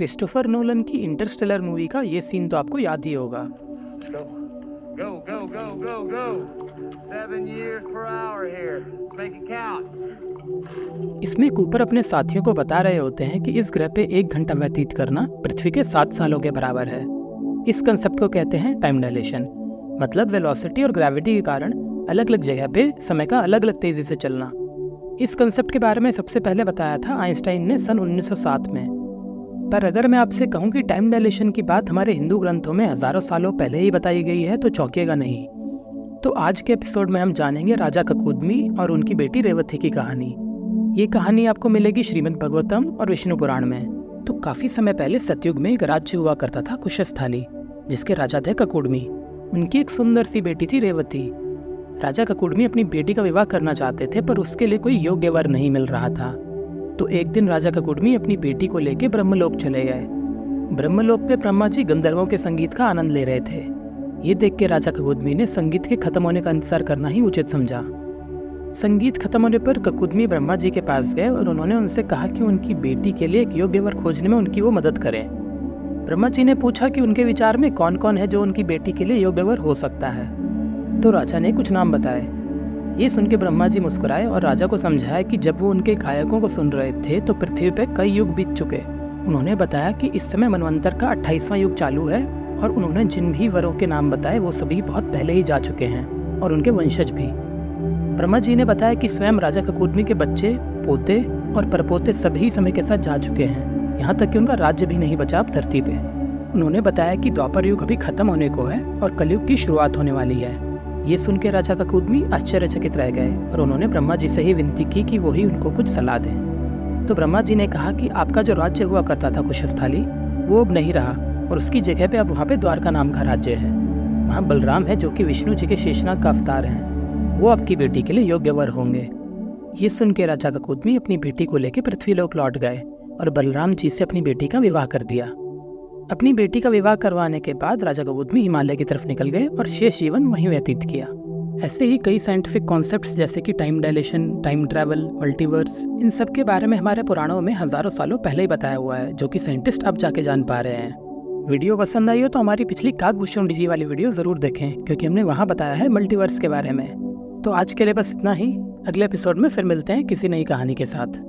Christopher Nolan की Interstellar movie का ये सीन तो आपको याद ही होगा। Go, go, go, go, go. 7 years per hour here. Let's make it count. इसमें कूपर अपने साथियों को बता रहे होते हैं कि इस ग्रह पे 1 घंटा व्यतीत करना पृथ्वी के 7 सालों के बराबर है। इस कंसेप्ट को कहते हैं टाइम डायलेशन, मतलब वेलोसिटी और ग्रेविटी के कारण अलग अलग जगह पे समय का अलग अलग तेजी से चलना। इस कंसेप्ट के बारे में सबसे पहले बताया था आइंस्टाइन ने सन 1907 में। पर अगर मैं आपसे कहूँ कि टाइम डायलेशन की बात हमारे हिंदू ग्रंथों में हजारों सालों पहले ही बताई गई है तो चौंकिएगा नहीं। तो आज के एपिसोड में हम जानेंगे राजा ककुदमी और उनकी बेटी रेवती की कहानी। ये कहानी आपको मिलेगी श्रीमद् भागवतम और विष्णु पुराण में। तो काफी समय पहले सतयुग में एक राज्य हुआ करता था कुशस्थली, जिसके राजा थे ककुडमी। उनकी एक सुंदर सी बेटी थी रेवती। राजा ककुडमी अपनी बेटी का विवाह करना चाहते थे, पर उसके लिए कोई योग्य वर नहीं मिल रहा था। तो एक दिन राजा ककुडमी अपनी बेटी को लेकर ब्रह्मलोक चले गए। ब्रह्मलोक पे ब्रह्मा जी गंधर्वों के संगीत का आनंद ले रहे थे। ये देख के राजा ककुदमी ने संगीत के खत्म होने का इंतजार करना ही उचित समझा। संगीत खत्म होने पर ककुदमी ब्रह्मा जी के पास गए और उन्होंने उनसे कहा कि उनकी बेटी के लिए एक योग्य वर खोजने में उनकी वो मदद करें। ब्रह्मा जी ने पूछा कि उनके विचार में कौन कौन है जो उनकी बेटी के लिए योग्य वर हो सकता है। तो राजा ने कुछ नाम बताए। ये सुन के ब्रह्मा जी मुस्कुराए और राजा को समझाया कि जब वो उनके गायकों को सुन रहे थे तो पृथ्वी पर कई युग बीत चुके। उन्होंने बताया कि इस समय मनवंतर का 28वां युग चालू है और उन्होंने जिन भी वरों के नाम बताए वो सभी बहुत पहले ही जा चुके हैं और उनके वंशज भी। ब्रह्मा जी ने बताया कि स्वयं राजा ककुदमी के बच्चे, पोते और परपोते सभी समय के साथ जा चुके हैं, यहाँ तक कि उनका राज्य भी नहीं बचा अब धरती पे। उन्होंने बताया कि द्वापर युग अभी खत्म होने को है और कलयुग की शुरुआत होने वाली है। ये सुन के राजा ककुदमी आश्चर्यचकित रह गए और उन्होंने ब्रह्मा जी से ही विनती की कि वो ही उनको कुछ सलाह दें। तो ब्रह्मा जी ने कहा कि आपका जो राज्य हुआ करता था कुशस्थली, वो अब नहीं रहा और उसकी जगह पे अब वहाँ पे द्वारका नाम का राज्य है। वहाँ बलराम है जो कि विष्णु जी के शेषनाग का अवतार हैं। वो आपकी बेटी के लिए योग्य वर होंगे। ये सुन के राजा ककुदमी अपनी बेटी को लेकर पृथ्वीलोक लौट गए और बलराम जी से अपनी बेटी का विवाह कर दिया। अपनी बेटी का विवाह करवाने के बाद राजा ककुदमी हिमालय की तरफ निकल गए और शेष जीवन वहीं व्यतीत किया। ऐसे ही कई साइंटिफिक कॉन्सेप्ट्स जैसे कि time dilation, time travel, multiverse, इन सब के बारे में हमारे पुराणों में हजारों सालों पहले ही बताया हुआ है, जो कि साइंटिस्ट अब जाके जान पा रहे हैं। वीडियो पसंद आई हो तो हमारी पिछली काकभूषण जी वाली वीडियो जरूर देखें, क्योंकि हमने वहाँ बताया है मल्टीवर्स के बारे में। तो आज के लिए बस इतना ही। अगले एपिसोड में फिर मिलते हैं किसी नई कहानी के साथ।